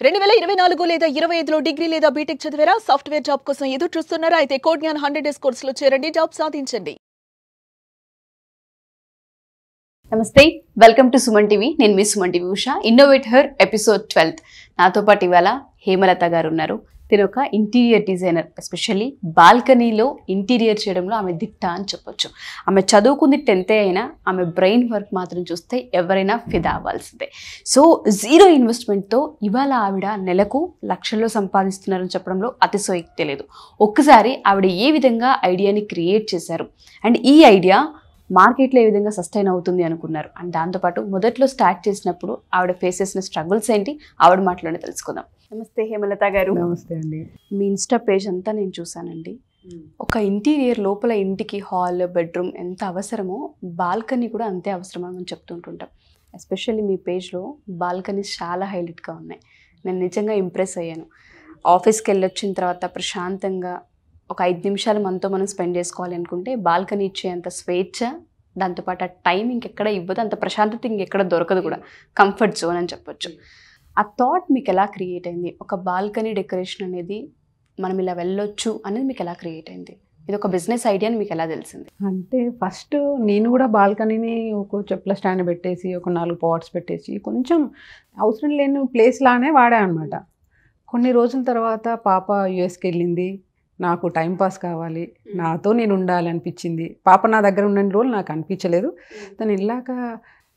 2024 లేదా 25లో డిగ్రీ లేదా బీటెక్ చదివారా? సాఫ్ట్వేర్ జాబ్ కోసం ఎదురు చూస్తున్నారా? అయితే కోడ్ జ్ఞాన్ 100 డేస్ కోర్సులో చేరండి, జాబ్ సాధించండి. నమస్తే, వెల్కమ్ టు సుమన్ టీవీ. నేను మీ Suman TV Usha. Innovate her episode 12. నాతో పాటు ఇవాళ హేమలత గారు ఉన్నారు. తిను ఒక ఇంటీరియర్ డిజైనర్. ఎస్పెషల్లీ బాల్కనీలో ఇంటీరియర్ చేయడంలో ఆమె దిట్ట అని చెప్పొచ్చు. ఆమె చదువుకుంది 10th అయినా ఆమె బ్రెయిన్ వర్క్ మాత్రం చూస్తే ఎవరైనా ఫిదా అవ్వాల్సిందే. సో జీరో ఇన్వెస్ట్మెంట్తో ఇవాళ ఆవిడ నెలకు లక్షల్లో సంపాదిస్తున్నారని చెప్పడంలో అతిశయోక్తి లేదు. ఒక్కసారి ఆవిడ ఏ విధంగా ఐడియాని క్రియేట్ చేశారు అండ్ ఈ ఐడియా మార్కెట్లో ఏ విధంగా సస్టైన్ అవుతుంది అనుకున్నారు అండ్ దాంతోపాటు మొదట్లో స్టార్ట్ చేసినప్పుడు ఆవిడ ఫేస్ చేసిన స్ట్రగుల్స్ ఏంటి ఆవిడ మాటలోనే తెలుసుకుందాం. నమస్తే హేమలత గారు. నమస్తే అండి. మీ ఇన్స్టా పేజ్ అంతా నేను చూసానండి. ఒక ఇంటీరియర్ లోపల ఇంటికి హాల్, బెడ్రూమ్ ఎంత అవసరమో బాల్కనీ కూడా అంతే అవసరం అని మనం చెప్తుంటుంటాం. ఎస్పెషల్లీ మీ పేజ్లో బాల్కనీస్ చాలా హైలైట్గా ఉన్నాయి. నేను నిజంగా ఇంప్రెస్ అయ్యాను. ఆఫీస్కి వెళ్ళొచ్చిన తర్వాత ప్రశాంతంగా ఒక 5 నిమిషాలు మనతో మనం స్పెండ్ చేసుకోవాలి అనుకుంటే బాల్కనీ ఇచ్చేంత స్వేచ్ఛ, దాంతోపాటు ఆ టైం ఇంకెక్కడ ఇవ్వదు, అంత ప్రశాంతత ఇంకెక్కడ దొరకదు కూడా. కంఫర్ట్ జోన్ అని చెప్పొచ్చు. ఆ థాట్ మీకు ఎలా క్రియేట్ అయింది? ఒక బాల్కనీ డెకరేషన్ అనేది మనం ఇలా వెళ్ళొచ్చు అనేది మీకు ఎలా క్రియేట్ అయింది? ఇది ఒక బిజినెస్ ఐడియా అని మీకు ఎలా తెలిసింది? అంటే ఫస్ట్ నేను కూడా బాల్కనీని ఒక చెప్పుల స్టాండ్ పెట్టేసి ఒక 4 పాట్స్ పెట్టేసి కొంచెం అవసరం లేని ప్లేస్ లానే వాడా అనమాట. కొన్ని రోజుల తర్వాత పాప యుఎస్కి వెళ్ళింది. నాకు టైంపాస్ కావాలి, నాతో నేను ఉండాలనిపించింది. పాప నా దగ్గర ఉన్న రోజులు నాకు అనిపించలేదు. తను వెళ్ళాక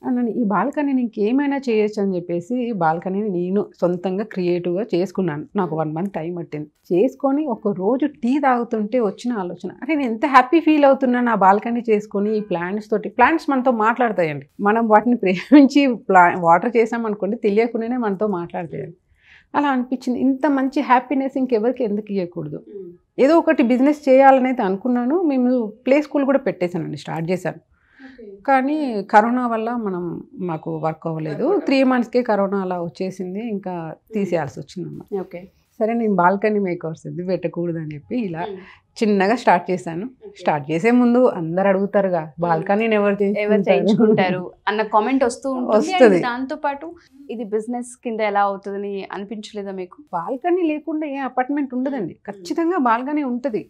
నన్ను ఈ బాల్కనీని ఇంకేమైనా చేయొచ్చు అని చెప్పేసి బాల్కనీని నేను సొంతంగా క్రియేటివ్గా చేసుకున్నాను. నాకు 1 month టైం పట్టింది. చేసుకొని ఒక రోజు టీ తాగుతుంటే వచ్చిన ఆలోచన, అరే నేను ఎంత హ్యాపీ ఫీల్ అవుతున్నాను ఆ బాల్కనీ చేసుకొని. ఈ ప్లాంట్స్ తోటి, ప్లాంట్స్ మనతో మాట్లాడతాయండి. మనం వాటిని ప్రేమించి వాటర్ చేసామనుకోండి, తెలియకుండానే మనతో మాట్లాడతాయండి. అలా అనిపించింది, ఇంత మంచి హ్యాపీనెస్ ఇంకెవరికి ఎందుకు ఇవ్వకూడదు. ఏదో ఒకటి బిజినెస్ చేయాలనైతే అనుకున్నాను. మేము ప్లే స్కూల్ కూడా పెట్టేశానండి, స్టార్ట్ చేశాను. కానీ కరోనా వల్ల మాకు వర్క్ అవ్వలేదు. 3 monthsకే కరోనా అలా వచ్చేసింది, ఇంకా తీసేయాల్సి వచ్చిందమ్మా. ఓకే, సరే నేను బాల్కనీ మేకర్స్ ఎందుకు పెట్టకూడదు అని చెప్పి ఇలా చిన్నగా స్టార్ట్ చేశాను. స్టార్ట్ చేసే ముందు అందరు అడుగుతారుగా, బాల్కనీని ఎవరు చేయించుకుంటారు అన్న కామెంట్ వస్తుంది. వస్తుంది. దాంతోపాటు ఇది బిజినెస్ కింద ఎలా అవుతుందని అనిపించలేదా మీకు? బాల్కనీ లేకుండా ఏ అపార్ట్మెంట్ ఉండదండి, ఖచ్చితంగా బాల్కనీ ఉంటుంది.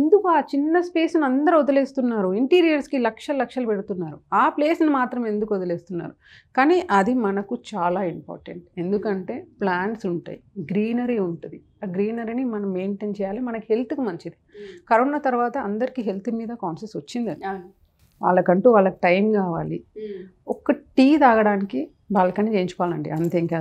ఎందుకు ఆ చిన్న స్పేస్ని అందరూ వదిలేస్తున్నారు? ఇంటీరియర్స్కి లక్షలు పెడుతున్నారు, ఆ ప్లేస్ని మాత్రం ఎందుకు వదిలేస్తున్నారు? కానీ అది మనకు చాలా ఇంపార్టెంట్. ఎందుకంటే ప్లాంట్స్ ఉంటాయి, గ్రీనరీ ఉంటుంది. ఆ గ్రీనరీని మనం మెయింటైన్ చేయాలి, మనకి హెల్త్కి మంచిది. కరోనా తర్వాత అందరికీ హెల్త్ మీద కాన్షియస్ వచ్చిందండి. వాళ్ళకంటూ వాళ్ళకి టైం కావాలి. ఒక్క టీ తాగడానికి బాల్కనీ చేయించుకోవాలండి, అంతే. ఇంకా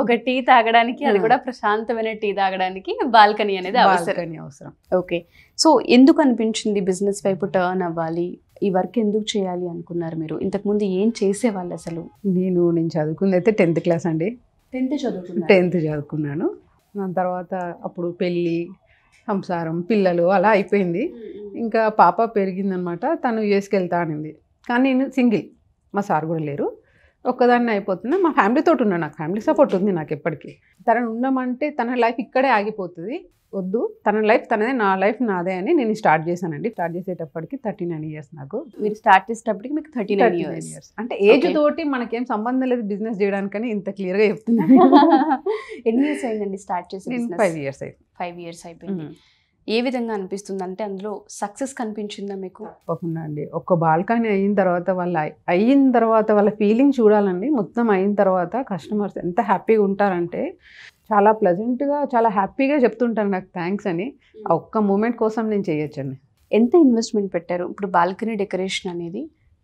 ఒక టీ తాగడానికి, అది కూడా ప్రశాంతమైన టీ తాగడానికి బాల్కనీ అనేది అవసరం. ఓకే, సో ఎందుకు అనిపించింది బిజినెస్ వైపు టర్న్ అవ్వాలి, ఈ వర్క్ ఎందుకు చేయాలి అనుకున్నారు మీరు? ఇంతకుముందు ఏం చేసేవాళ్ళు అసలు? నేను చదువుకుంది అయితే 10th class అండి. 10th చదువుకున్నాను. దాని తర్వాత అప్పుడు పెళ్ళి, సంసారం, పిల్లలు అలా అయిపోయింది. ఇంకా పాప పెరిగిందనమాట. తను యుఎస్కి వెళ్తా అనింది. కానీ నేను సింగిల్, మా సార్ కూడా లేరు, ఒక్కదాన్ని అయిపోతున్నా. మా ఫ్యామిలీతో ఉన్నాను, నాకు ఫ్యామిలీ సపోర్ట్ ఉంది నాకు ఎప్పటికీ. తనను ఉండమంటే తన లైఫ్ ఇక్కడే ఆగిపోతుంది, వద్దు, తన లైఫ్ తనదే, నా లైఫ్ నాదే అని నేను స్టార్ట్ చేశానండి. స్టార్ట్ చేసేటప్పటికి 39 years నాకు. మీరు స్టార్ట్ చేసేటప్పటికి మీకు 39 years. అంటే ఏజ్ తోటి మనకేం సంబంధం లేదు బిజినెస్ చేయడానికని ఇంత క్లియర్గా చెప్తున్నాను. ఎన్ని ఇయర్స్ అయిందండి స్టార్ట్ చేసి? 5 years అయింది. 5 years అయిపోయింది. ఏ విధంగా అనిపిస్తుంది? అంటే అందులో సక్సెస్ కనిపించిందా మీకు? తప్పకుండా అండి. ఒక్క బాల్కనీ అయిన తర్వాత వాళ్ళ ఫీలింగ్ చూడాలండి. మొత్తం అయిన తర్వాత కస్టమర్స్ ఎంత హ్యాపీగా ఉంటారంటే, చాలా ప్లెజెంట్గా, చాలా హ్యాపీగా చెప్తుంటారు నాకు థ్యాంక్స్ అని. ఆ ఒక్క మూమెంట్ కోసం నేను చేయొచ్చండి. ఎంత ఇన్వెస్ట్మెంట్ పెట్టారు? ఇప్పుడు బాల్కనీ డెకరేషన్ అనేది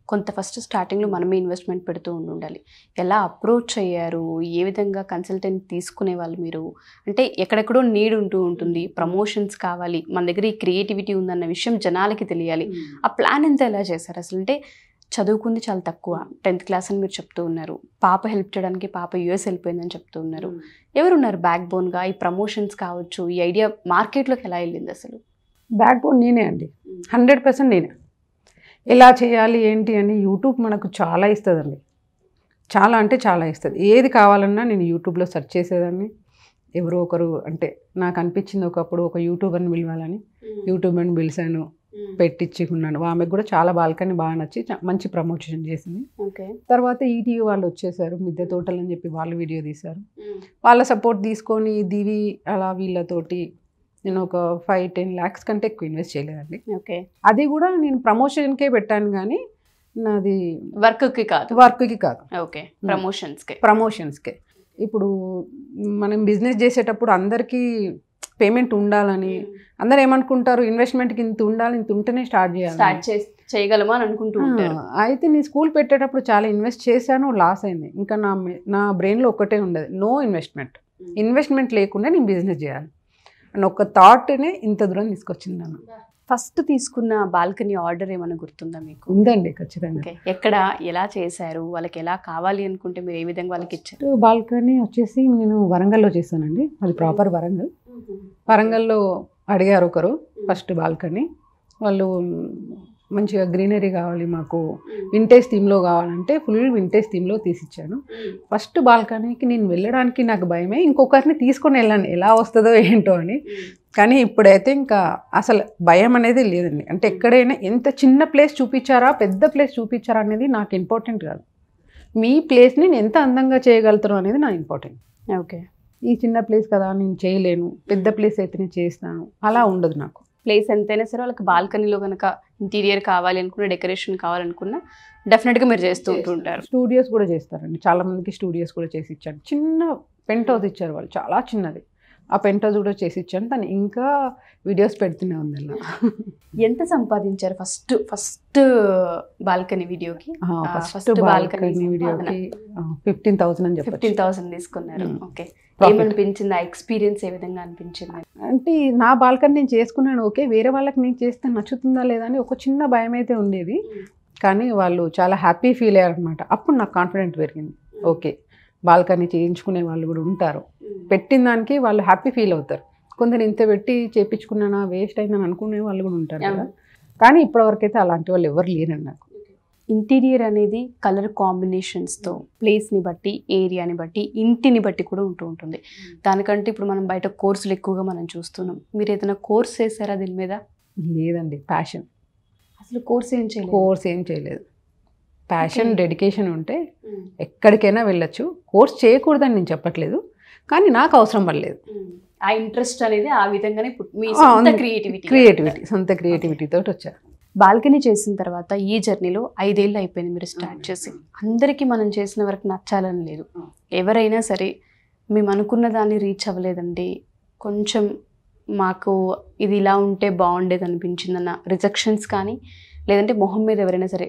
కొంత ఫస్ట్ స్టార్టింగ్లో మనమే ఇన్వెస్ట్మెంట్ పెడుతూ ఉండాలి. ఎలా అప్రోచ్ అయ్యారు? ఏ విధంగా కన్సల్టెంట్ తీసుకునే వాళ్ళు మీరు? అంటే ఎక్కడెక్కడో నీడ్ ఉంటుంది, ప్రమోషన్స్ కావాలి, మన దగ్గర ఈ క్రియేటివిటీ ఉందన్న విషయం జనాలకి తెలియాలి. ఆ ప్లాన్ ఎంత ఎలా చేశారు అసలు? అంటే చదువుకుంది చాలా తక్కువ, 10th class అని మీరు చెప్తూ ఉన్నారు. పాప హెల్ప్ చేయడానికి పాప యుఎస్ వెళ్ళిపోయిందని చెప్తూ ఉన్నారు. ఎవరున్నారు బ్యాక్ బోన్గా? ఈ ప్రమోషన్స్ కావచ్చు, ఈ ఐడియా మార్కెట్లోకి ఎలా వెళ్ళింది అసలు? బ్యాక్ బోన్ నేనే అండి, 100% నేనే. ఎలా చేయాలి ఏంటి అని యూట్యూబ్ మనకు చాలా ఇస్తుందండి, చాలా అంటే చాలా ఇస్తుంది. ఏది కావాలన్నా నేను యూట్యూబ్లో సెర్చ్ చేసేదాన్ని. ఎవరో ఒకరు, అంటే నాకు అనిపించింది ఒకప్పుడు ఒక యూట్యూబర్ని పిలవాలని, యూట్యూబర్ని పిలిచాను. పెట్టించుకున్నాను. ఆమెకు కూడా చాలా బాల్కనీ బాగా నచ్చి మంచి ప్రమోషన్ చేసింది. ఓకే. తర్వాత ఈటీవీ వాళ్ళు వచ్చేసారు, మిద్దె తోటలు అని చెప్పి వాళ్ళు వీడియో తీశారు. వాళ్ళ సపోర్ట్ తీసుకొని దివి అలా వీళ్ళతోటి నేను ఒక 5-10 lakhs కంటే ఎక్కువ ఇన్వెస్ట్ చేయలేదండి. ఓకే. అది కూడా నేను ప్రమోషన్కే పెట్టాను కానీ నాది వర్క్కి కాదు. వర్క్కి కాదు, ఓకే, ప్రమోషన్స్కి. ప్రమోషన్స్కే. ఇప్పుడు మనం బిజినెస్ చేసేటప్పుడు అందరికీ పేమెంట్ ఉండాలని అందరు ఏమనుకుంటారు, ఇన్వెస్ట్మెంట్కి ఇంత ఉండాలి, ఇంత ఉంటేనే స్టార్ట్ చేయగలమా అని అనుకుంటూ ఉంటారు. అయితే నేను స్కూల్ పెట్టేటప్పుడు చాలా ఇన్వెస్ట్ చేశాను, లాస్ అయింది. ఇంకా నా బ్రెయిన్లో ఒక్కటే ఉండదు, నో ఇన్వెస్ట్మెంట్ లేకుండా నేను బిజినెస్ చేయాలి అని ఒక థాట్నే ఇంత దూరం తీసుకొచ్చింది నన్ను. ఫస్ట్ తీసుకున్న బాల్కనీ ఆర్డర్ ఏమైనా గుర్తుందా మీకు? ఉందండి, ఖచ్చితంగా. ఓకే. ఎక్కడ, ఎలా చేశారు, వాళ్ళకి ఎలా కావాలి అనుకుంటే మీరు ఏ విధంగా వాళ్ళకి ఇచ్చారు? బాల్కనీ వచ్చేసి నేను వరంగల్లో చేశానండి, అది ప్రాపర్ వరంగల్లో అడిగారు ఒకరు ఫస్ట్ బాల్కనీ. వాళ్ళు మంచిగా గ్రీనరీ కావాలి, మాకు వింటేజ్ థీమ్లో కావాలంటే ఫుల్ వింటేజ్ థీమ్లో తీసిచ్చాను. ఫస్ట్ బాల్కనీకి నేను వెళ్ళడానికి నాకు భయమే, ఇంకొకరిని తీసుకొని వెళ్ళాను ఎలా వస్తుందో ఏంటో అని. కానీ ఇప్పుడైతే ఇంకా అసలు భయం అనేది లేదండి. అంటే ఎక్కడైనా ఎంత చిన్న ప్లేస్ చూపించారా పెద్ద ప్లేస్ చూపించారా అనేది నాకు ఇంపార్టెంట్ కాదు, మీ ప్లేస్ని నేను ఎంత అందంగా చేయగలుగుతాను అనేది నా ఇంపార్టెంట్. ఓకే. ఈ చిన్న ప్లేస్ కదా నేను చేయలేను, పెద్ద ప్లేస్ అయితే నేను చేస్తాను, అలా ఉండదు నాకు. ప్లేస్ ఎంతైనా సరే వాళ్ళకి బాల్కనీలో కనుక ఇంటీరియర్ కావాలి అనుకున్న, డెకరేషన్ కావాలనుకున్నా డెఫినెట్గా మీరు చేస్తూ ఉంటుంటారు. స్టూడియోస్ కూడా చేస్తారండి, చాలా మందికి స్టూడియోస్ కూడా చేసి ఇచ్చాను. చిన్న పెంట్ హౌస్ ఇచ్చారు వాళ్ళు, చాలా చిన్నది. ఆ పెంట్ హౌస్ కూడా చేసి ఇచ్చాను. తను ఇంకా వీడియోస్ పెడుతూనే ఉంది అలా. ఎంత సంపాదించారు ఫస్ట్ బాల్కనీ వీడియోకి? ఫస్ట్ బాల్కనీ వీడియోకి 15,000 అని చెప్పి 15,000 తీసుకున్నారు. ఓకే. ఏమనిపించింది, ఆ ఎక్స్పీరియన్స్ ఏ విధంగా అనిపించింది? అంటే నా బాల్కనీ నేను చేసుకున్నాను, ఓకే, వేరే వాళ్ళకి నేను చేస్తే నచ్చుతుందా లేదా అని ఒక చిన్న భయం అయితే ఉండేది. కానీ వాళ్ళు చాలా హ్యాపీ ఫీల్ అయ్యారు అనమాట. అప్పుడు నాకు కాన్ఫిడెంట్ పెరిగింది, ఓకే బాల్కనీ చేయించుకునే వాళ్ళు కూడా ఉంటారు, పెట్టిన దానికి వాళ్ళు హ్యాపీ ఫీల్ అవుతారు. కొందరు ఇంత పెట్టి చేయించుకున్నానా వేస్ట్ అయిందని అనుకునే వాళ్ళు కూడా ఉంటారు కదా. కానీ ఇప్పటివరకు అయితే అలాంటి వాళ్ళు ఎవరు లేరండి నాకు. ఇంటీరియర్ అనేది కలర్ కాంబినేషన్స్తో ప్లేస్ని బట్టి, ఏరియాని బట్టి, ఇంటిని బట్టి కూడా ఉంటుంది. దానికంటే ఇప్పుడు మనం బయట కోర్సులు ఎక్కువగా మనం చూస్తున్నాం. మీరు ఏదైనా కోర్స్ చేశారా దీని మీద? లేదండి, ప్యాషన్. అసలు కోర్స్ ఏం చేయలేదు. ప్యాషన్, డెడికేషన్ ఉంటే ఎక్కడికైనా వెళ్ళొచ్చు. కోర్స్ చేయకూడదని నేను చెప్పట్లేదు, కానీ నాకు అవసరం పడలేదు. ఆ ఇంట్రెస్ట్ అనేది ఆ విధంగానే మీ సొంత క్రియేటివిటీతో వచ్చారు. బాల్కనీ చేసిన తర్వాత ఈ జర్నీలో 5 ఏళ్ళు అయిపోయింది మీరు స్టార్ట్ చేసి. అందరికీ మనం చేసిన వరకు నచ్చాలని లేదు. ఎవరైనా సరే మేము అనుకున్న దాన్ని రీచ్ అవ్వలేదండి, కొంచెం మాకు ఇది ఇలా ఉంటే బాగుండేది అనిపించిందన్న రిజెక్షన్స్ కానీ, లేదంటే మొహం మీద ఎవరైనా సరే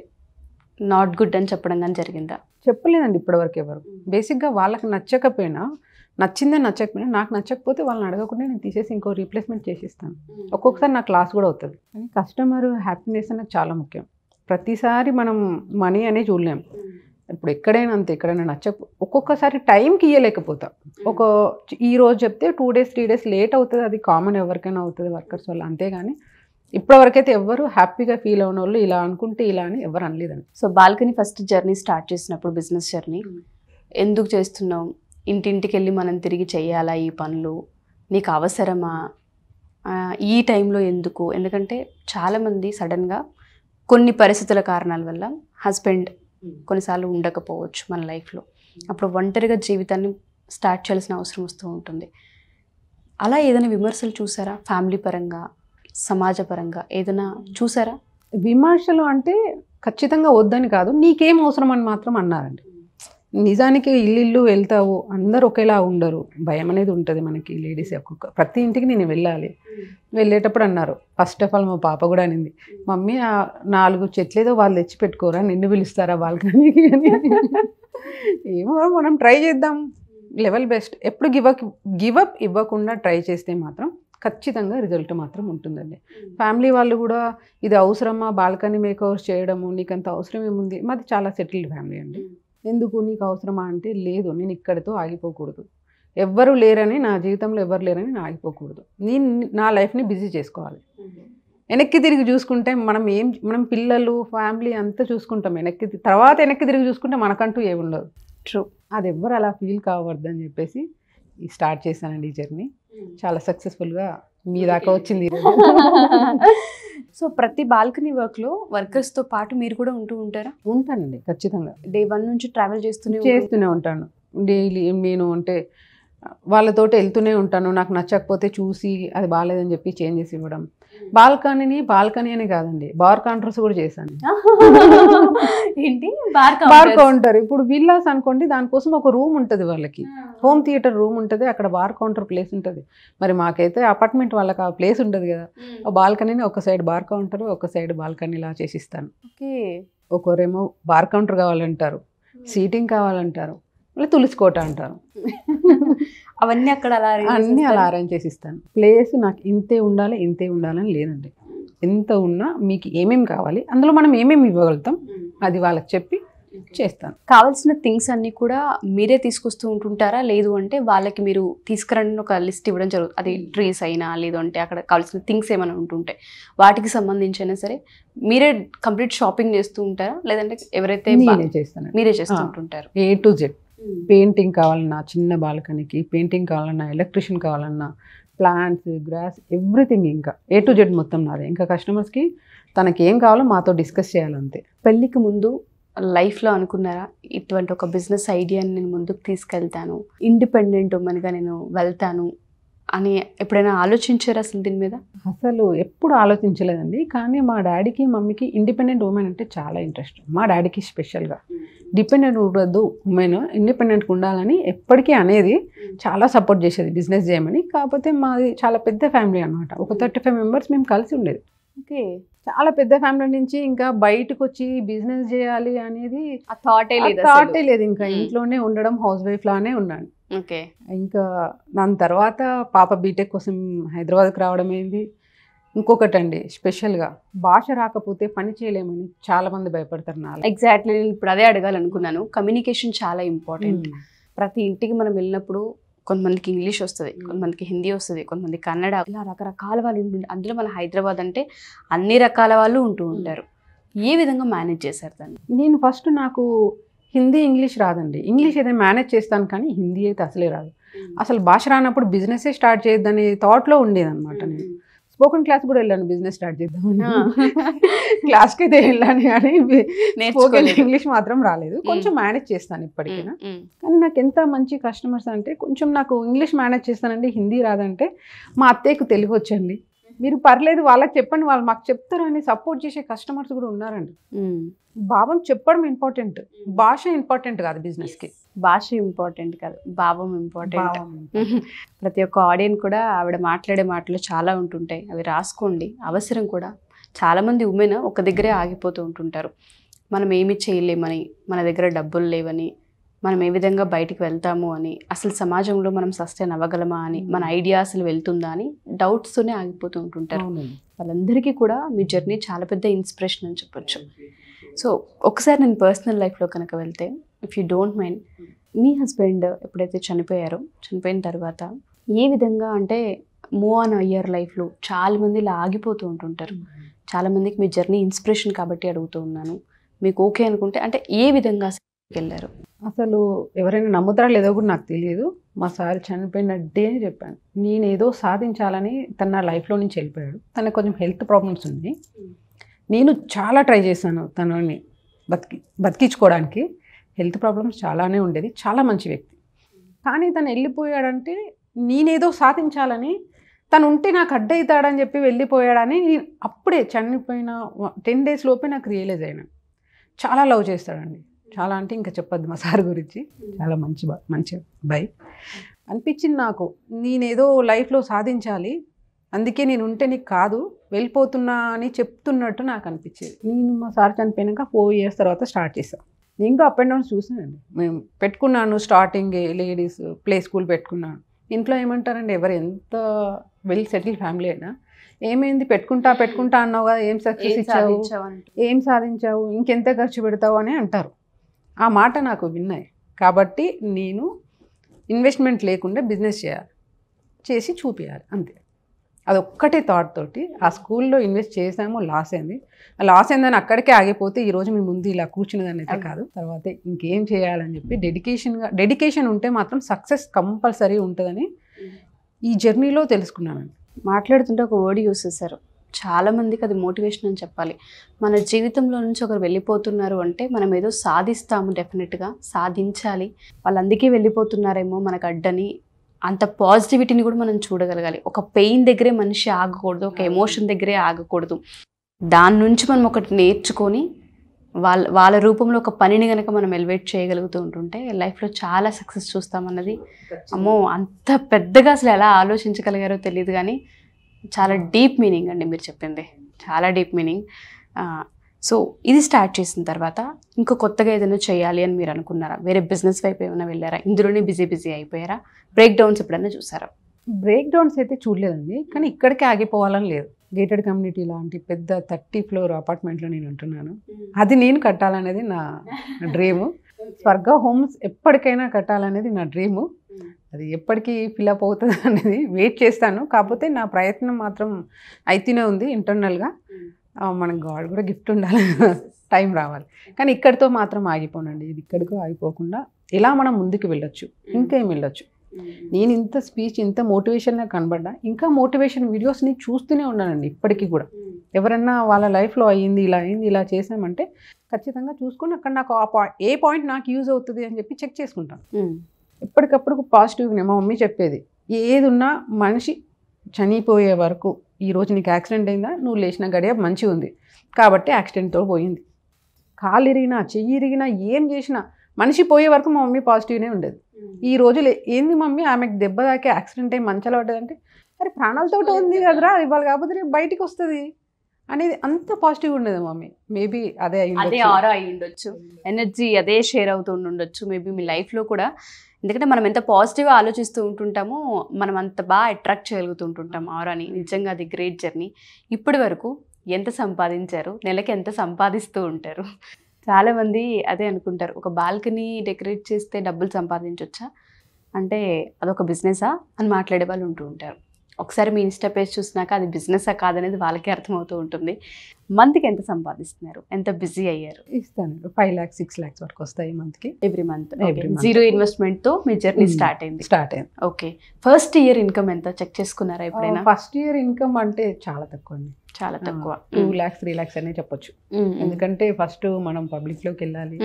నాట్ గుడ్ అని చెప్పడం కానీ జరిగిందా? చెప్పలేదండి ఇప్పటివరకు ఎవరు. బేసిక్గా వాళ్ళకి నచ్చకపోయినా, నచ్చకపోయినా నాకు నచ్చకపోతే వాళ్ళని అడగకుండా నేను తీసేసి ఇంకో రీప్లేస్మెంట్ చేసిస్తాను. ఒక్కొక్కసారి నాకు లాస్ కూడా అవుతుంది. కానీ కస్టమర్ హ్యాపీనెస్ అనేది చాలా ముఖ్యం. ప్రతిసారి మనం మనీ అనే చూడలేము. ఇప్పుడు ఎక్కడైనా అంతే, ఎక్కడైనా ఒక్కొక్కసారి టైంకి ఇవ్వలేకపోతాం. ఈ రోజు చెప్తే 2 days 3 days లేట్ అవుతుంది, అది కామన్, ఎవరికైనా అవుతుంది వర్కర్స్ వల్ల. అంతేగాని ఇప్పటివరకైతే ఎవరు హ్యాపీగా ఫీల్ అయిన వాళ్ళు ఇలా అనుకుంటే ఇలా అని ఎవరు అనలేదండి. So balcony first journey start చేసినప్పుడు, బిజినెస్ జర్నీ ఎందుకు చేస్తున్నాం, ఇంటింటికి వెళ్ళి మనం తిరిగి చేయాలా ఈ పనులు, నీకు అవసరమా, ఈ టైంలో ఎందుకు? ఎందుకంటే చాలామంది సడన్గా కొన్ని పరిస్థితుల కారణాల వల్ల హస్బెండ్ కొన్నిసార్లు ఉండకపోవచ్చు మన లైఫ్లో, అప్పుడు ఒంటరిగా జీవితాన్ని స్టార్ట్ చేయాల్సిన అవసరం వస్తూ ఉంటుంది. అలా ఏదైనా విమర్శలు చూసారా? ఫ్యామిలీ పరంగా, సమాజ పరంగా ఏదైనా చూసారా? విమర్శలు అంటే ఖచ్చితంగా వద్దని కాదు, నీకేం అవసరం అని మాత్రం అన్నారండి. నిజానికి ఇల్లు వెళ్తావు, అందరు ఒకేలా ఉండరు, భయం అనేది ఉంటుంది మనకి లేడీస్. ప్రతి ఇంటికి నేను వెళ్ళేటప్పుడు అన్నారు. ఫస్ట్ ఆఫ్ ఆల్ మా పాప కూడా అనింది, మమ్మీ 4 చెట్లు ఏదో వాళ్ళు తెచ్చి పెట్టుకోరా, నిన్ను పిలుస్తారా బాల్కనీకి అని. ఏమో మనం ట్రై చేద్దాం, లెవెల్ బెస్ట్. ఎప్పుడు గివప్ ఇవ్వకుండా ట్రై చేస్తే మాత్రం ఖచ్చితంగా రిజల్ట్ మాత్రం ఉంటుందండి. ఫ్యామిలీ వాళ్ళు కూడా ఇది అవసరమా బాల్కనీ మేకవర్స్ చేయడము, నీకు అంత అవసరం ఏముంది, మాది చాలా సెటిల్డ్ ఫ్యామిలీ అండి. ఎందుకు నీకు అవసరమా అంటే, లేదు నేను ఇక్కడితో ఆగిపోకూడదు, ఎవ్వరు లేరని, నా జీవితంలో ఎవరు లేరని నేను ఆగిపోకూడదు, నేను నా లైఫ్ని బిజీ చేసుకోవాలి. వెనక్కి తిరిగి చూసుకుంటే మనం పిల్లలు ఫ్యామిలీ అంతా చూసుకుంటాం, వెనక్కి తిరిగి చూసుకుంటే మనకంటూ ఏముండదు. ట్రూ. అది ఎవ్వరు అలా ఫీల్ కావద్దని చెప్పేసి స్టార్ట్ చేశానండి ఈ జర్నీ. చాలా సక్సెస్ఫుల్గా మీ దాకా వచ్చింది సో ప్రతి బాల్కనీ వర్క్లో వర్కర్స్తో పాటు మీరు కూడా ఉంటూ ఉంటారా? ఉంటానండి ఖచ్చితంగా. డే 1 నుంచి ట్రావెల్ చేస్తూనే ఉంటాను డైలీ. నేను అంటే వాళ్ళతోటి వెళ్తూనే ఉంటాను. నాకు నచ్చకపోతే చూసి అది బాగాలేదని చెప్పి చేంజ్ చేసి ఇవ్వడం. బాల్కనీ అని కాదండి, బార్ కౌంటర్స్ కూడా చేశాను. ఏంటి బార్ కౌంటర్ ఇప్పుడు విల్లాస్ అనుకోండి, దానికోసం ఒక రూమ్ ఉంటుంది వాళ్ళకి, హోమ్ థియేటర్ రూమ్ ఉంటుంది, అక్కడ బార్ కౌంటర్ ప్లేస్ ఉంటుంది. మరి మాకైతే అపార్ట్మెంట్ వాళ్ళకి ఆ ప్లేస్ ఉండదు కదా, ఆ బాల్కనీని ఒక సైడ్ బార్ కౌంటర్ ఒక సైడ్ బాల్కనీ లా చేసిస్తాను. ఓకే. ఒకరేమో బార్ కౌంటర్ కావాలంటారు, సీటింగ్ కావాలంటారు, మళ్ళీ తులసికోట అంటారు. అవన్నీ అక్కడ అన్నీ అలా అరేంజ్ చేసి ఇస్తాను. ప్లేస్ నాకు ఇంతే ఉండాలని లేదండి. ఎంత ఉన్నా మీకు ఏమేమి కావాలి, అందులో మనం ఏమేమి ఇవ్వగలుగుతాం అది వాళ్ళకి చెప్పి చేస్తాను. కావాల్సిన థింగ్స్ అన్ని కూడా మీరే తీసుకొస్తూ ఉంటుంటారా? లేదు అంటే వాళ్ళకి మీరు తీసుకురండి ఒక లిస్ట్ ఇవ్వడం జరుగుతుంది. అది ట్రీస్ అయినా లేదు అంటే అక్కడ కావాల్సిన థింగ్స్ ఏమైనా ఉంటుంటాయి, వాటికి సంబంధించి అయినా సరే మీరే కంప్లీట్ షాపింగ్ చేస్తూ ఉంటారా? లేదంటే ఎవరైతే మీరే చేస్తూ ఉంటుంటారు? A to Z. పెయింటింగ్ కావాలన్నా, చిన్న బాల్కనీకి పెయింటింగ్ కావాలన్నా, ఎలక్ట్రిషియన్ కావాలన్నా, ప్లాంట్స్, గ్రాస్, ఎవ్రీథింగ్, ఇంకా A to Z మొత్తం నాదే. ఇంకా కస్టమర్స్కి తనకి ఏం కావాలో మాతో డిస్కస్ చేయాలంతే. పెళ్ళికి ముందు లైఫ్లో అనుకున్నారా ఇటువంటి ఒక బిజినెస్ ఐడియాని నేను ముందుకు తీసుకెళ్తాను, ఇండిపెండెంట్ ఉమెన్గా నేను వెళ్తాను అని ఎప్పుడైనా ఆలోచించారా అసలు దీని మీద? అసలు ఎప్పుడు ఆలోచించలేదండి. కానీ మా డాడీకి మమ్మీకి ఇండిపెండెంట్ ఉమెన్ అంటే చాలా ఇంట్రెస్ట్. మా డాడీకి స్పెషల్గా డిపెండెంట్ ఉండదు, ఉమెన్ ఇండిపెండెంట్గా ఉండాలని ఎప్పటికీ అనేది, చాలా సపోర్ట్ చేసేది బిజినెస్ చేయమని. కాకపోతే మాది చాలా పెద్ద ఫ్యామిలీ అనమాట, ఒక 35 మెంబర్స్ మేము కలిసి ఉండేది. ఓకే. చాలా పెద్ద ఫ్యామిలీ నుంచి ఇంకా బయటకు వచ్చి బిజినెస్ చేయాలి అనేది ఆ థాటే లేదు. ఇంకా ఇంట్లోనే ఉండడం, హౌస్ వైఫ్ లానే ఉన్నాను. ఓకే. ఇంకా దాని తర్వాత పాప బీటెక్ కోసం హైదరాబాద్కి రావడం అయింది. ఇంకొకటండి, స్పెషల్గా భాష రాకపోతే పని చేయలేమని చాలా మంది భయపడతారు. ఎగ్జాక్ట్లీ, నేను ఇప్పుడు అదే అడగాలనుకున్నాను. కమ్యూనికేషన్ చాలా ఇంపార్టెంట్. ప్రతి ఇంటికి మనం వెళ్ళినప్పుడు కొంతమందికి ఇంగ్లీష్ వస్తుంది, కొంతమందికి హిందీ వస్తుంది, కొంతమంది కన్నడ, ఇలా రకరకాల వాళ్ళు ఉంటుండే. అందులో మన హైదరాబాద్ అంటే అన్ని రకాల వాళ్ళు ఉంటూ ఉంటారు. ఏ విధంగా మేనేజ్ చేశారు దాన్ని? నేను ఫస్ట్ నాకు హిందీ ఇంగ్లీష్ రాదండి. ఇంగ్లీష్ అయితే మేనేజ్ చేస్తాను కానీ హిందీ అయితే అసలే రాదు. అసలు భాష రానప్పుడు బిజినెస్సే స్టార్ట్ చేయొద్దనే థాట్లో ఉండేదన్నమాట. నేను స్పోకెన్ క్లాస్ కూడా వెళ్ళాను, బిజినెస్ స్టార్ట్ చేద్దామని. క్లాస్కి అయితే వెళ్ళాను కానీ స్పోకెన్ ఇంగ్లీష్ మాత్రం రాలేదు. కొంచెం మేనేజ్ చేస్తాను ఇప్పటికైనా. కానీ నాకు ఎంత మంచి కస్టమర్స్ అంటే, కొంచెం నాకు ఇంగ్లీష్ మేనేజ్ చేస్తానండి, హిందీ రాదంటే మా అత్తయ్యకు తెలుగు వచ్చండి, మీరు పర్లేదు వాళ్ళకి చెప్పండి, వాళ్ళు మాకు చెప్తారు అని సపోర్ట్ చేసే కస్టమర్స్ కూడా ఉన్నారండి. భావం చెప్పడం ఇంపార్టెంట్, భాష ఇంపార్టెంట్ కాదు బిజినెస్కి. భాష ఇంపార్టెంట్ కాదు, భావం ఇంపార్టెంట్. ప్రతి ఒక్క ఆడియన్స్ కూడా ఆవిడ మాట్లాడే మాటలు చాలా ఉంటుంటాయి, అవి రాసుకోండి. అవసరం కూడా. చాలామంది ఉమెన్ ఒక దగ్గరే ఆగిపోతూ ఉంటుంటారు. మనం ఏమి చేయలేమని, మన దగ్గర డబ్బులు లేవని, మనం ఏ విధంగా బయటికి వెళ్తాము అని, అసలు సమాజంలో మనం సస్టైన్ అవ్వగలమా అని, మన ఐడియా అసలు వెళ్తుందా అని డౌట్స్తోనే ఆగిపోతూ ఉంటుంటారు. వాళ్ళందరికీ కూడా మీ జర్నీ చాలా పెద్ద ఇన్స్పిరేషన్ అని చెప్పొచ్చు. సో ఒకసారి నేను పర్సనల్ లైఫ్లో కనుక వెళ్తే, if you don't mind, me husband ఎప్పుడైతే చనిపోయారో, చనిపోయిన తర్వాత ఏ విధంగా అంటే మూవ్ ఆన్ అయ్యారు లైఫ్లో? చాలామంది ఇలా ఆగిపోతూ ఉంటుంటారు. చాలామందికి మీ జర్నీ ఇన్స్పిరేషన్ కాబట్టి అడుగుతూ ఉన్నాను. మీకు ఓకే అనుకుంటే అంటే ఏ విధంగా వెళ్ళారు? అసలు ఎవరైనా నమ్ముతారా లేదో కూడా నాకు తెలియదు. మా సార్ చనిపోయిన డే అని చెప్పాను. నేను ఏదో సాధించాలని తన నా లైఫ్లో నుంచి వెళ్ళిపోయాడు. తనకు కొంచెం హెల్త్ ప్రాబ్లమ్స్ ఉంది. నేను చాలా ట్రై చేశాను తనని బతికించుకోవడానికి. హెల్త్ ప్రాబ్లమ్స్ చాలానే ఉండేది. చాలా మంచి వ్యక్తి. కానీ తను వెళ్ళిపోయాడంటే నేనేదో సాధించాలని, తను ఉంటే నాకు అడ్డవుతాడని చెప్పి వెళ్ళిపోయాడని అప్పుడే చనిపోయిన 10 days లోపే నాకు రియలైజ్ అయినా. చాలా లవ్ చేస్తాడండి, చాలా అంటే ఇంకా చెప్పొద్దు మా సార్ గురించి. చాలా మంచి బాయ్ అనిపించింది నాకు. నేనేదో లైఫ్లో సాధించాలి, అందుకే నేను ఉంటే నీకు కాదు వెళ్ళిపోతున్నా అని చెప్తున్నట్టు నాకు అనిపించేది. నేను మా సార్ చనిపోయినాక 4 years తర్వాత స్టార్ట్ చేశాను. నేను కూడా అప్ అండ్ డౌన్స్ చూసానండి. మేము పెట్టుకున్నాను స్టార్టింగ్ లేడీస్ ప్లే స్కూల్ పెట్టుకున్నాను. ఇంట్లో ఏమంటారండి, ఎవరు ఎంత వెల్ సెటిల్ ఫ్యామిలీ అయినా, ఏమైంది పెట్టుకుంటా అన్నావు కదా, ఏం సక్సెస్ ఇచ్చావు, ఏం సాధించావు, ఇంకెంత ఖర్చు పెడతావు అని అంటారు. ఆ మాట నాకు విన్నాయి. కాబట్టి నేను ఇన్వెస్ట్మెంట్ లేకుండా బిజినెస్ చేసి చూపించాలి అంతే. అదొక్కటే థాట్ తోటి ఆ స్కూల్లో ఇన్వెస్ట్ చేసాము, లాస్ అయిందని అక్కడికే ఆగిపోతే ఈరోజు మీ ముందు ఇలా కూర్చునేదాన్ని అయితే కాదు. తర్వాత ఇంకేం చేయాలని చెప్పి డెడికేషన్ ఉంటే మాత్రం సక్సెస్ కంపల్సరీ ఉంటుందని ఈ జర్నీలో తెలుసుకున్నాను. మాట్లాడుతుంటే ఒక వర్డ్ యూస్ చేశారు, చాలా మందికి అది మోటివేషన్ అని చెప్పాలి. మన జీవితంలో నుంచి ఒకరు వెళ్ళిపోతున్నారు అంటే మనం ఏదో సాధిస్తాము, డెఫినెట్గా సాధించాలి. వాళ్ళు అందుకే వెళ్ళిపోతున్నారేమో మనకు అడ్డని, అంత పాజిటివిటీని కూడా మనం చూడగలగాలి. ఒక పెయిన్ దగ్గరే మనిషి ఆగకూడదు, ఒక ఎమోషన్ దగ్గరే ఆగకూడదు. దాని నుంచి మనం ఒకటి నేర్చుకొని వాళ్ళ రూపంలో ఒక పనిని కనుక మనం ఎలివేట్ చేయగలుగుతూ ఉంటుంటే లైఫ్లో చాలా సక్సెస్ చూస్తామన్నది, అమ్మో అంత పెద్దగా అసలు ఎలా ఆలోచించగలిగారో తెలియదు, కానీ చాలా డీప్ మీనింగ్ అండి మీరు చెప్పింది, చాలా డీప్ మీనింగ్. సో ఇది స్టార్ట్ చేసిన తర్వాత ఇంకో కొత్తగా ఏదైనా చేయాలి అని మీరు అనుకున్నారా? వేరే బిజినెస్ వైపు ఏమైనా వెళ్ళారా? ఇందులోనే బిజీ అయిపోయారా? బ్రేక్ డౌన్స్ ఎప్పుడైనా చూసారా? బ్రేక్ డౌన్స్ అయితే చూడలేదండి, కానీ ఇక్కడికే ఆగిపోవాలని లేదు. గేటెడ్ కమ్యూనిటీ లాంటి పెద్ద 30 ఫ్లోర్ అపార్ట్మెంట్లో నేను ఉంటున్నాను. అది నేను కట్టాలనేది నా డ్రీము. స్వర్గ హోమ్స్ ఎప్పటికైనా కట్టాలనేది నా డ్రీము. అది ఎప్పటికీ ఫిలప్ అవుతుంది అనేది వెయిట్ చేస్తాను. కాకపోతే నా ప్రయత్నం మాత్రం అయితేనే ఉంది ఇంటర్నల్గా. మనకు గాడ్ కూడా గిఫ్ట్ ఉండాలి, టైం రావాలి. కానీ ఇక్కడితో మాత్రం ఆగిపోనండి. ఇది ఇక్కడికో ఆగిపోకుండా ఎలా మనం ముందుకు వెళ్ళొచ్చు, ఇంకేం వెళ్ళొచ్చు. నేను ఇంత స్పీచ్, ఇంత మోటివేషన్గా కనబడ్డా ఇంకా మోటివేషన్ వీడియోస్ని చూస్తూనే ఉన్నానండి ఇప్పటికీ కూడా. ఎవరన్నా వాళ్ళ లైఫ్లో అయ్యింది, ఇలా అయింది, ఇలా చేసామంటే ఖచ్చితంగా చూసుకొని అక్కడ నాకు ఏ పాయింట్ నాకు యూజ్ అవుతుంది అని చెప్పి చెక్ చేసుకుంటాను. ఎప్పటికప్పుడు పాజిటివ్గా మా మమ్మీ చెప్పేది, ఏది ఉన్నా మనిషి చనిపోయే వరకు, ఈరోజు నీకు యాక్సిడెంట్ అయిందా, నువ్వు లేచిన గడియ మంచిగా ఉంది కాబట్టి యాక్సిడెంట్తో పోయింది. కాలు ఇరిగినా, చెయ్యి ఇరిగినా, ఏం చేసినా మనిషి పోయే వరకు మా మమ్మీ పాజిటివ్నే ఉండేది. ఈ రోజులు ఏంది మమ్మీ ఆమెకు దెబ్బ తాకే యాక్సిడెంట్ అయ్యి మంచాలు పడ్డదంటే, అరే ప్రాణాలతో ఉంది కదరా, ఇవాళ కాకపోతే రేపు బయటికి వస్తుంది అనేది అంత పాజిటివ్ ఉండేది మమ్మీ. మేబీ అదే ఆరా అయి ఉండొచ్చు, ఎనర్జీ అదే షేర్ అవుతూ ఉండొచ్చు మేబీ మీ లైఫ్లో కూడా. ఎందుకంటే మనం ఎంత పాజిటివ్గా ఆలోచిస్తూ ఉంటుంటామో మనం అంత బాగా అట్రాక్ట్ చేయగలుగుతూ ఉంటుంటాం ఆరాని. నిజంగా అది గ్రేట్ జర్నీ. ఇప్పటి వరకు ఎంత సంపాదించారు? నెలకి ఎంత సంపాదిస్తూ ఉంటారు? చాలామంది అదే అనుకుంటారు, ఒక బాల్కనీ డెకరేట్ చేస్తే డబ్బులు సంపాదించవచ్చా అంటే అదొక బిజినెసా అని మాట్లాడే వాళ్ళు ఉంటూ ఉంటారు. ఒకసారి మీ ఇన్స్టా పేజ్ చూసినాక అది బిజినెసా కాదనేది వాళ్ళకే అర్థమవుతూ ఉంటుంది. మంత్కి ఎంత సంపాదిస్తున్నారు? ఎంత బిజీ అయ్యారు? ఇస్తాను 5 lakhs 6 lakhs వరకు వస్తాయి మంత్కి. Every month. జీరో ఇన్వెస్ట్మెంట్తో మీ జర్నీ స్టార్ట్ అయింది. ఓకే, ఫస్ట్ ఇయర్ ఇన్కమ్ ఎంత చెక్ చేసుకున్నారా ఎప్పుడైనా? ఫస్ట్ ఇయర్ ఇన్కమ్ అంటే చాలా తక్కువ అండి, చాలా తక్కువ. 2 lakhs 3 lakhs అనే చెప్పొచ్చు. ఎందుకంటే ఫస్ట్ మనం పబ్లిక్ లోకి వెళ్ళాలి,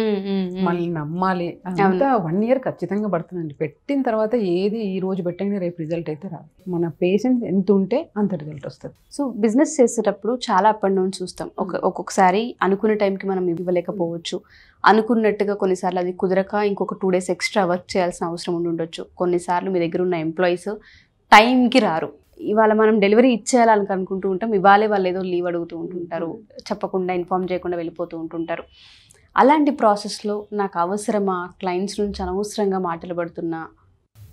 మళ్ళీ నమ్మాలి, అంతా 1 year ఖచ్చితంగా పడుతుందండి. పెట్టిన తర్వాత ఏది ఈ రోజు పెట్టిన రేపు రిజల్ట్ అయితే రాదు. మన పేషెన్స్ ఎంత ఉంటే అంత రిజల్ట్ వస్తుంది. సో బిజినెస్ చేసేటప్పుడు చాలా అప్ అండ్ డౌన్ చూస్తాం. ఒక్కొక్కసారి అనుకున్న టైంకి మనం ఇవ్వలేకపోవచ్చు, అనుకున్నట్టుగా కొన్నిసార్లు అది కుదరక ఇంకొక 2 days ఎక్స్ట్రా వర్క్ చేయాల్సిన అవసరం ఉండొచ్చు. కొన్నిసార్లు మీ దగ్గర ఉన్న ఎంప్లాయీస్ టైంకి రారు. ఇవాళ మనం డెలివరీ ఇచ్చేయాలని అనుకుంటూ ఉంటాం, ఇవాళే వాళ్ళు ఏదో లీవ్ అడుగుతూ ఉంటుంటారు, చెప్పకుండా ఇన్ఫార్మ్ చేయకుండా వెళ్ళిపోతూ ఉంటుంటారు. అలాంటి ప్రాసెస్లో నాకు అవసరమా, క్లయింట్స్ నుంచి అనవసరంగా మాటలు పడుతున్నా,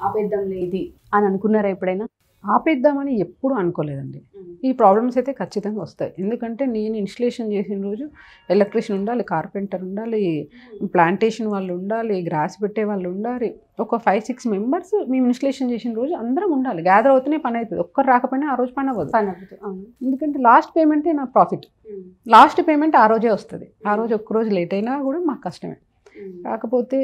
ఆపేద్దాంలే ఇది అని అనుకున్నారా ఎప్పుడైనా? ఆపేద్దామని ఎప్పుడు అనుకోలేదండి. ఈ ప్రాబ్లమ్స్ అయితే ఖచ్చితంగా వస్తాయి. ఎందుకంటే నేను ఇన్స్టలేషన్ చేసిన రోజు ఎలక్ట్రీషియన్ ఉండాలి, కార్పెంటర్ ఉండాలి, ప్లాంటేషన్ వాళ్ళు ఉండాలి, గ్రాస్ పెట్టే వాళ్ళు ఉండాలి. ఒక 5-6 members మేము ఇన్స్టలేషన్ చేసిన రోజు అందరం ఉండాలి. గ్యాదర్ అవుతూనే పని అవుతుంది. ఒక్కరు రాకపోయినా ఆ రోజు పని అవ్వదు. ఎందుకంటే లాస్ట్ పేమెంటే నా ప్రాఫిట్. లాస్ట్ పేమెంట్ ఆ రోజే వస్తుంది. ఆ రోజు ఒక్కరోజు లేట్ అయినా కూడా మాకు కష్టమే. కాకపోతే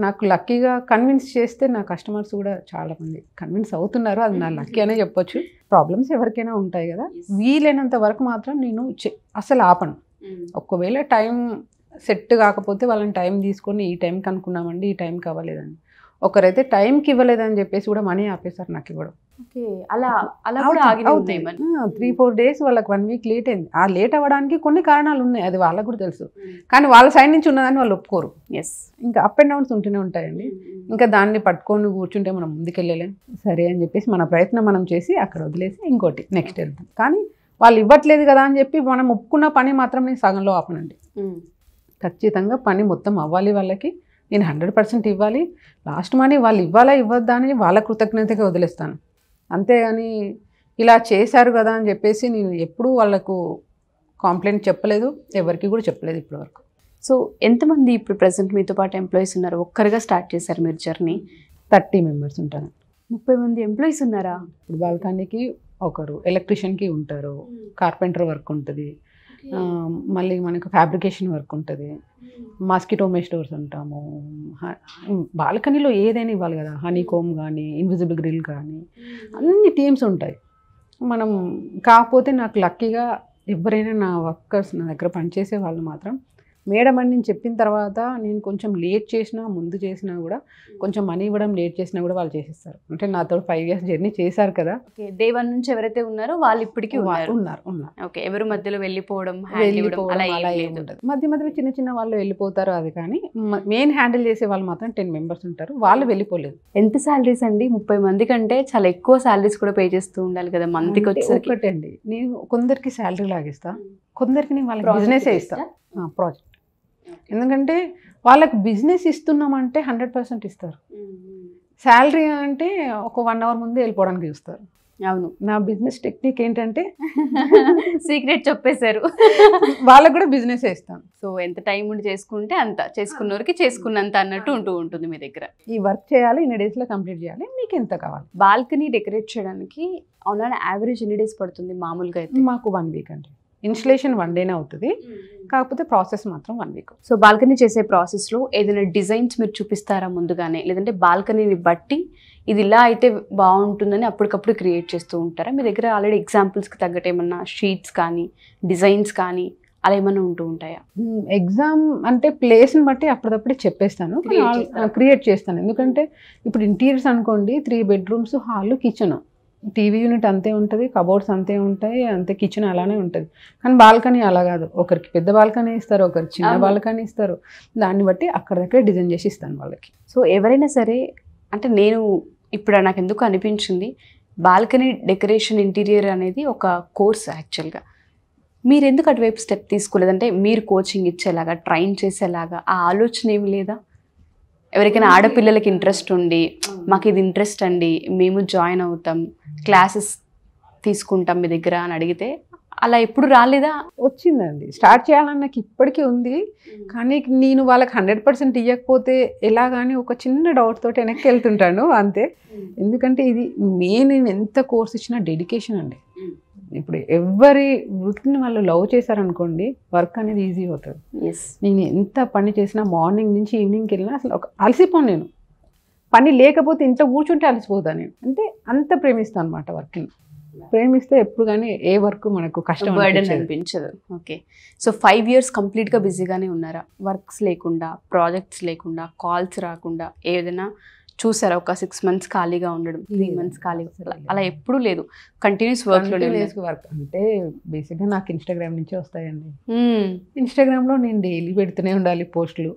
నాకు లక్కీగా కన్విన్స్ చేస్తే నా కస్టమర్స్ కూడా చాలామంది కన్విన్స్ అవుతున్నారు. అది నా లక్కీ అనే చెప్పొచ్చు. ప్రాబ్లమ్స్ ఎవరికైనా ఉంటాయి కదా, వీలైనంత వరకు మాత్రం నేను అసలు ఆపను. ఒకవేళ టైం సెట్ కాకపోతే వాళ్ళని టైం తీసుకొని ఈ టైంకి అనుకున్నామండి, ఈ టైంకి అవ్వలేదండి. ఒకరైతే టైంకి ఇవ్వలేదని చెప్పేసి కూడా మనీ ఆపేశారు నాకు ఇవ్వడం. అలా 3-4 days వాళ్ళకి 1 week లేట్ అయింది. ఆ లేట్ అవ్వడానికి కొన్ని కారణాలు ఉన్నాయి, అది వాళ్ళకు కూడా తెలుసు. కానీ వాళ్ళ సైడ్ నుంచి ఉన్నదాన్ని వాళ్ళు ఒప్పుకోరు. ఇంకా అప్ అండ్ డౌన్స్ ఉంటూనే ఉంటాయండి. ఇంకా దాన్ని పట్టుకొని కూర్చుంటే మనం ముందుకెళ్ళలేం. సరే అని చెప్పేసి మన ప్రయత్నం మనం చేసి అక్కడ వదిలేసి ఇంకోటి నెక్స్ట్ వెళ్తాం. కానీ వాళ్ళు ఇవ్వట్లేదు కదా అని చెప్పి మనం ఒప్పుకున్న పని మాత్రం నేను సగంలో ఆపనండి. ఖచ్చితంగా పని మొత్తం అవ్వాలి, వాళ్ళకి నేను 100% ఇవ్వాలి. లాస్ట్ మనీ వాళ్ళు ఇవ్వాలా ఇవ్వద్దా అని వాళ్ళ కృతజ్ఞతగా వదిలేస్తాను. అంతేగాని ఇలా చేశారు కదా అని చెప్పేసి నేను ఎప్పుడూ వాళ్ళకు కాంప్లైంట్ చెప్పలేదు, ఎవరికి కూడా చెప్పలేదు ఇప్పటివరకు. సో ఎంతమంది ఇప్పుడు ప్రెసెంట్ మీతో పాటు ఎంప్లాయీస్ ఉన్నారు? ఒక్కరిగా స్టార్ట్ చేశారు మీరు జర్నీ? 30 members ఉంటారు. 30 మంది ఎంప్లాయీస్ ఉన్నారా? ఇప్పుడు బాల్కనీకి ఒకరు, ఎలక్ట్రీషియన్కి ఉంటారు, కార్పెంటర్ వర్క్ ఉంటుంది, మళ్ళీ మనకు ఫ్యాబ్రికేషన్ వర్క్ ఉంటుంది, మాస్కిటో మెస్టోర్స్ ఉంటాము. బాల్కనీలో ఏదైనా ఇవ్వాలి కదా, హనీ కోమ్ కానీ, ఇన్విజిబుల్ గ్రిల్ కానీ, అన్ని టీమ్స్ ఉంటాయి. మనం కాకపోతే నాకు లక్కీగా ఎవరైనా నా వర్కర్స్ నా దగ్గర పనిచేసే వాళ్ళు మాత్రం మేడం అని నేను చెప్పిన తర్వాత నేను కొంచెం లేట్ చేసినా ముందు చేసినా కూడా కొంచెం మనీ ఇవ్వడం లేట్ చేసినా కూడా వాళ్ళు చేసేస్తారు. అంటే నాతో 5 years జర్నీ చేశారు కదా. ఓకే, డే 1 నుంచి ఎవరైతే ఉన్నారో వాళ్ళు ఇప్పటికీ ఉన్నారు. ఓకే, ఎవరు మధ్యలో వెళ్ళిపోవడం అలా ఏం ఉండదు. మధ్య మధ్యలో చిన్న చిన్న వాళ్ళు వెళ్ళిపోతారు, అది కానీ మెయిన్ హ్యాండిల్ చేసే వాళ్ళు మాత్రం 10 members ఉంటారు, వాళ్ళు వెళ్ళిపోలేదు. ఎంత శాలరీస్ అండి? 30 మంది కంటే చాలా ఎక్కువ శాలరీస్ కూడా పే చేస్తూ ఉండాలి కదా మంత్కి వచ్చేసరికి. ఒకటే అండి, నేను కొందరికి శాలరీ లాగిస్తా, కొందరికి నేను వాళ్ళకి బిజినెస్ ఇస్తా, ప్రాజెక్ట్. ఎందుకంటే వాళ్ళకి బిజినెస్ ఇస్తున్నామంటే 100% ఇస్తారు. శాలరీ అంటే ఒక 1 hour ముందే వెళ్ళిపోవడానికి చూస్తారు. అవును, నా బిజినెస్ టెక్నిక్ ఏంటంటే సీక్రెట్ చెప్పేశారు. వాళ్ళకు కూడా బిజినెస్ ఇస్తాను. సో ఎంత టైం ఉండి చేసుకుంటే అంత, చేసుకున్నవరికి చేసుకున్నంత అన్నట్టు ఉంటుంది మీ దగ్గర. ఈ వర్క్ చేయాలి, ఇన్ని డేస్లో కంప్లీట్ చేయాలి, మీకు ఎంత కావాలి. బాల్కనీ డెకరేట్ చేయడానికి ఆన్ యావరేజ్ ఎన్ని డేస్ పడుతుంది మామూలుగా అయితే? మాకు 1 week అండి. ఇన్స్టలేషన్ 1 day అవుతుంది, కాకపోతే ప్రాసెస్ మాత్రం 1 week. సో బాల్కనీ చేసే ప్రాసెస్లో ఏదైనా డిజైన్స్ మీరు చూపిస్తారా ముందుగానే, లేదంటే బాల్కనీని బట్టి ఇది ఇలా అయితే బాగుంటుందని అప్పటికప్పుడు క్రియేట్ చేస్తూ ఉంటారా? మీ దగ్గర ఆల్రెడీ ఎగ్జాంపుల్స్కి తగ్గట్టు ఏమన్నా షీట్స్ కానీ డిజైన్స్ కానీ అలా ఏమన్నా ఉంటూ ఉంటాయా? ఎగ్జామ్ అంటే ప్లేస్ని బట్టి అప్పటికప్పుడే చెప్పేస్తాను, క్రియేట్ చేస్తాను. ఎందుకంటే ఇప్పుడు ఇంటీరియర్స్ అనుకోండి, 3 bedrooms, hall, kitchen, TV unit అంతే ఉంటుంది, కబోర్డ్స్ అంతే ఉంటాయి, అంతే కిచెన్ అలానే ఉంటుంది. కానీ బాల్కనీ అలా కాదు, ఒకరికి పెద్ద బాల్కనీ ఇస్తారు, ఒకరికి చిన్న బాల్కనీ ఇస్తారు. దాన్ని బట్టి అక్కడిదక్కడే డిజైన్ చేసి ఇస్తాను వాళ్ళకి. సో ఎవరైనా సరే, అంటే నేను ఇప్పుడు నాకు ఎందుకు అనిపించింది, బాల్కనీ డెకరేషన్ ఇంటీరియర్ అనేది ఒక కోర్స్ యాక్చువల్గా. మీరు ఎందుకు అటువైపు స్టెప్ తీసుకోలేదంటే మీరు కోచింగ్ ఇచ్చేలాగా, ట్రైన్ చేసేలాగా ఆ ఆలోచన ఏమి లేదా? ఎవరికైనా ఆడపిల్లలకి ఇంట్రెస్ట్ ఉండి మాకు ఇది ఇంట్రెస్ట్ అండి, మేము జాయిన్ అవుతాం, క్లాసెస్ తీసుకుంటాం మీ దగ్గర అని అడిగితే అలా ఎప్పుడు రాలేదా? వచ్చిందండి, స్టార్ట్ చేయాలని నాకు ఇప్పటికీ ఉంది. కానీ నేను వాళ్ళకి 100% ఇవ్వకపోతే ఎలా, కానీ ఒక చిన్న డౌట్ తోటి వెనక్కి వెళ్తుంటాను అంతే. ఎందుకంటే ఇది మెయిన్, నేను ఎంత కోర్స్ ఇచ్చినా డెడికేషన్ అండి. ఇప్పుడు ఎవరి వృత్తిని వాళ్ళు లవ్ చేశారనుకోండి, వర్క్ అనేది ఈజీ అవుతుంది. నేను ఎంత పని చేసినా మార్నింగ్ నుంచి ఈవినింగ్కి వెళ్ళినా అసలు ఒక అలసిపోను. నేను పని లేకపోతే ఇంట్లో కూర్చుంటే అలసిపోతాను నేను. అంటే అంత ప్రేమిస్తాను అనమాట వర్క్ని. ప్రేమిస్తే ఎప్పుడు కానీ ఏ వర్క్ మనకు కష్టం అనిపించదు. ఓకే, సో 5 years కంప్లీట్గా బిజీగానే ఉన్నారా? వర్క్స్ లేకుండా, ప్రాజెక్ట్స్ లేకుండా, కాల్స్ రాకుండా ఏదైనా చూసారా? ఒక 6 months ఖాళీగా ఉండడం, 3 months ఖాళీగా, అలా ఎప్పుడూ లేదు, కంటిన్యూస్ వర్క్. అంటే బేసిక్గా నాకు ఇన్స్టాగ్రామ్ నుంచే వస్తాయండి. ఇన్స్టాగ్రామ్లో నేను డైలీ పెడుతూనే ఉండాలి పోస్టులు,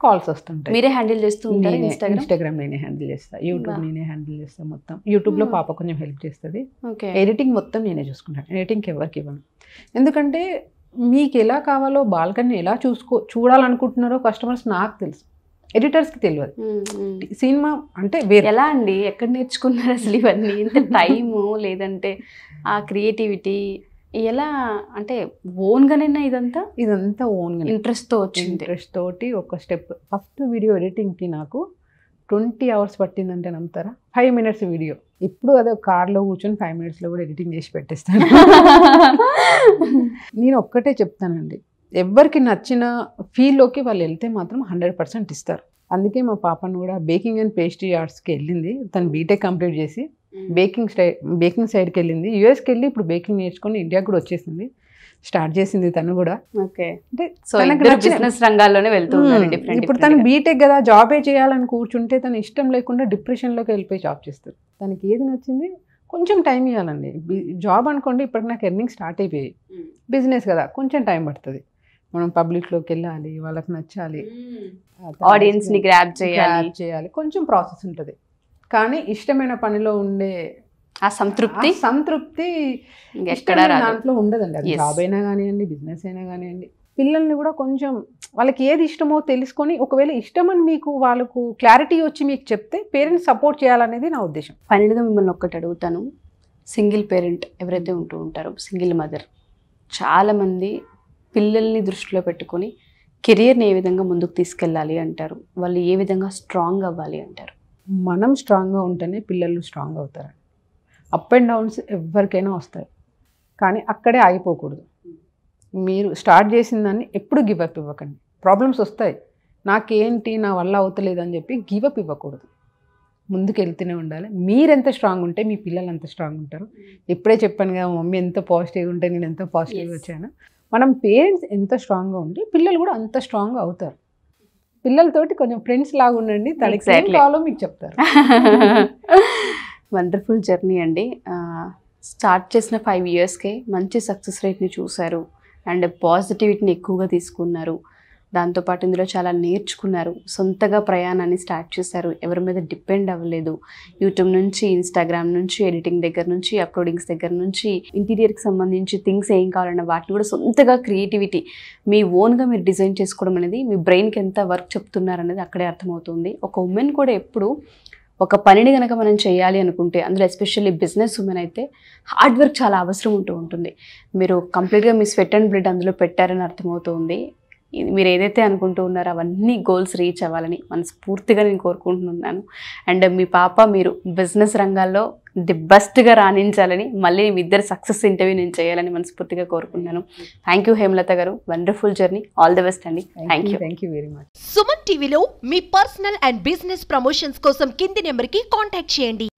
కాల్స్ వస్తుంటాయి. మీరే హ్యాండిల్ చేస్తూ ఉంటారు? ఇన్స్టాగ్రామ్ నేనే హ్యాండిల్ చేస్తాను, యూట్యూబ్ నేనే హ్యాండిల్ చేస్తాను మొత్తం. యూట్యూబ్లో పాప కొంచెం హెల్ప్ చేస్తుంది, ఎడిటింగ్ మొత్తం నేనే చూసుకుంటాను. ఎడిటింగ్కి ఎవరికి ఇవ్వను, ఎందుకంటే మీకు ఎలా కావాలో బాల్కనీ ఎలా చూడాలనుకుంటున్నారో కస్టమర్స్ నాకు తెలుసు, ఎడిటర్స్కి తెలియదు. సినిమా అంటే వేరే. ఎలా అండి, ఎక్కడ నేర్చుకున్నారు అసలు ఇవన్నీ? ఇంత టైము, లేదంటే ఆ క్రియేటివిటీ ఎలా? అంటే ఓన్గానైనా ఇదంతా ఓన్గా ఇంట్రెస్ట్తో వచ్చింది? ఇంట్రెస్ట్ తోటి ఒక స్టెప్. ఫస్ట్ వీడియో ఎడిటింగ్కి నాకు 20 hours పట్టిందంటే నమ్ముతారా? 5 minutes వీడియో. ఇప్పుడు అదే కార్లో కూర్చొని 5 minutesలో కూడా ఎడిటింగ్ చేసి పెట్టేస్తాను. నేను ఒక్కటే చెప్తానండి, ఎవరికి నచ్చిన ఫీల్డ్లోకి వాళ్ళు వెళ్తే మాత్రం 100% ఇస్తారు. అందుకే మా పాపను కూడా బేకింగ్ అండ్ పేస్ట్రీ ఆర్ట్స్కి వెళ్ళింది. తను బీటెక్ కంప్లీట్ చేసి బేకింగ్ సైడ్కి వెళ్ళింది. యూఎస్కి వెళ్ళి ఇప్పుడు బేకింగ్ నేర్చుకొని ఇండియాకి కూడా వచ్చేసింది, స్టార్ట్ చేసింది తను కూడా. ఓకే, అంటే బిజినెస్ రంగాల్లోనే వెళ్తున్నారు. ఇప్పుడు తను బీటెక్ కదా, జాబే చేయాలని కూర్చుంటే తను ఇష్టం లేకుండా డిప్రెషన్లోకి వెళ్ళిపోయి జాబ్ చేస్తారు. తనకి ఏది నచ్చింది, కొంచెం టైం ఇవ్వాలండి. జాబ్ అనుకోండి, ఇప్పటికి నాకు ఎర్నింగ్ స్టార్ట్ అయిపోయాయి. బిజినెస్ కదా, కొంచెం టైం పడుతుంది. మనం పబ్లిక్లోకి వెళ్ళాలి, వాళ్ళకి నచ్చాలి, ఆడియన్స్ని గ్రాబ్ చేయాలి, కొంచెం ప్రాసెస్ ఉంటుంది. కానీ ఇష్టమైన పనిలో ఉండే ఆ సంతృప్తి దాంట్లో ఉండదండి. అది జాబ్ అయినా కానివ్వండి, బిజినెస్ అయినా కానివ్వండి. పిల్లల్ని కూడా కొంచెం వాళ్ళకి ఏది ఇష్టమో తెలుసుకొని, ఒకవేళ ఇష్టమని మీకు వాళ్ళకు క్లారిటీ వచ్చి మీకు చెప్తే పేరెంట్స్ సపోర్ట్ చేయాలనేది నా ఉద్దేశం. ఫైనల్గా మిమ్మల్ని ఒక్కటి అడుగుతాను, సింగిల్ పేరెంట్ ఎవరైతే ఉంటూ ఉంటారో, సింగిల్ మదర్, చాలామంది పిల్లల్ని దృష్టిలో పెట్టుకొని కెరియర్ని ఏ విధంగా ముందుకు తీసుకెళ్ళాలి అంటారు, వాళ్ళు ఏ విధంగా స్ట్రాంగ్ అవ్వాలి అంటారు? మనం స్ట్రాంగ్గా ఉంటేనే పిల్లలు స్ట్రాంగ్ అవుతారు. అప్ అండ్ డౌన్స్ ఎవరికైనా వస్తాయి, కానీ అక్కడే ఆగిపోకూడదు. మీరు స్టార్ట్ చేసిన దాన్ని ఎప్పుడు గివప్ ఇవ్వకండి. ప్రాబ్లమ్స్ వస్తాయి, నాకేంటి నా వల్ల అవుతలేదు అని చెప్పి గివప్ ఇవ్వకూడదు. ముందుకు వెళ్తూనే ఉండాలి. మీరెంత స్ట్రాంగ్ ఉంటే మీ పిల్లలు అంత స్ట్రాంగ్ ఉంటారు. ఇప్పుడే చెప్పాను కదా, మమ్మీ ఎంత పాజిటివ్గా ఉంటే నేను ఎంత పాజిటివ్గా వచ్చాను. మనం పేరెంట్స్ ఎంత స్ట్రాంగ్గా ఉంటే పిల్లలు కూడా అంత స్ట్రాంగ్గా అవుతారు. పిల్లలతోటి కొంచెం ఫ్రెండ్స్ లాగా ఉండండి, తనకి ఏం కావాలో మీకు చెప్తారు. వండర్ఫుల్ జర్నీ అండి. స్టార్ట్ చేసిన 5 yearsకే మంచి సక్సెస్ రేట్ని చూశారు అండ్ పాజిటివిటీని ఎక్కువగా తీసుకున్నారు. దాంతోపాటు ఇందులో చాలా నేర్చుకున్నారు. సొంతగా ప్రయాణాన్ని స్టార్ట్ చేశారు. ఎవరి మీద డిపెండ్ అవ్వలేదు. యూట్యూబ్ నుంచి, ఇన్స్టాగ్రామ్ నుంచి, ఎడిటింగ్ దగ్గర నుంచి, అప్లోడింగ్స్ దగ్గర నుంచి, ఇంటీరియర్కి సంబంధించి థింగ్స్ ఏం కావాలన్నా వాటిని కూడా సొంతగా క్రియేటివిటీ మీ ఓన్గా మీరు డిజైన్ చేసుకోవడం అనేది మీ బ్రెయిన్కి ఎంత వర్క్ చెప్తున్నారనేది అక్కడే అర్థమవుతుంది. ఒక ఉమెన్ కూడా ఎప్పుడు ఒక పనిని కనుక మనం చేయాలి అనుకుంటే, అందులో ఎస్పెషల్లీ బిజినెస్ ఉమెన్ అయితే హార్డ్ వర్క్ చాలా అవసరం ఉంటుంది. మీరు కంప్లీట్గా మీ స్వెట్ అండ్ బ్లడ్ అందులో పెట్టారని అర్థమవుతుంది. మీరు ఏదైతే అనుకుంటూ ఉన్నారో అవన్నీ గోల్స్ రీచ్ అవ్వాలని మనస్ఫూర్తిగా నేను కోరుకుంటున్నాను. అండ్ మీ పాప మీరు బిజినెస్ రంగాల్లో ది బెస్ట్గా రాణించాలని, మళ్ళీ మీ ఇద్దరు సక్సెస్ ఇంటర్వ్యూ నేను చేయాలని మనస్ఫూర్తిగా కోరుకుంటున్నాను. Thank you Hemalatha garu, wonderful journey, all the best అండి. Thank you very much. Suman టీవీలో మీ పర్సనల్ అండ్ బిజినెస్ ప్రమోషన్స్ కోసం కింది నెంబర్కి కాంటాక్ట్ చేయండి.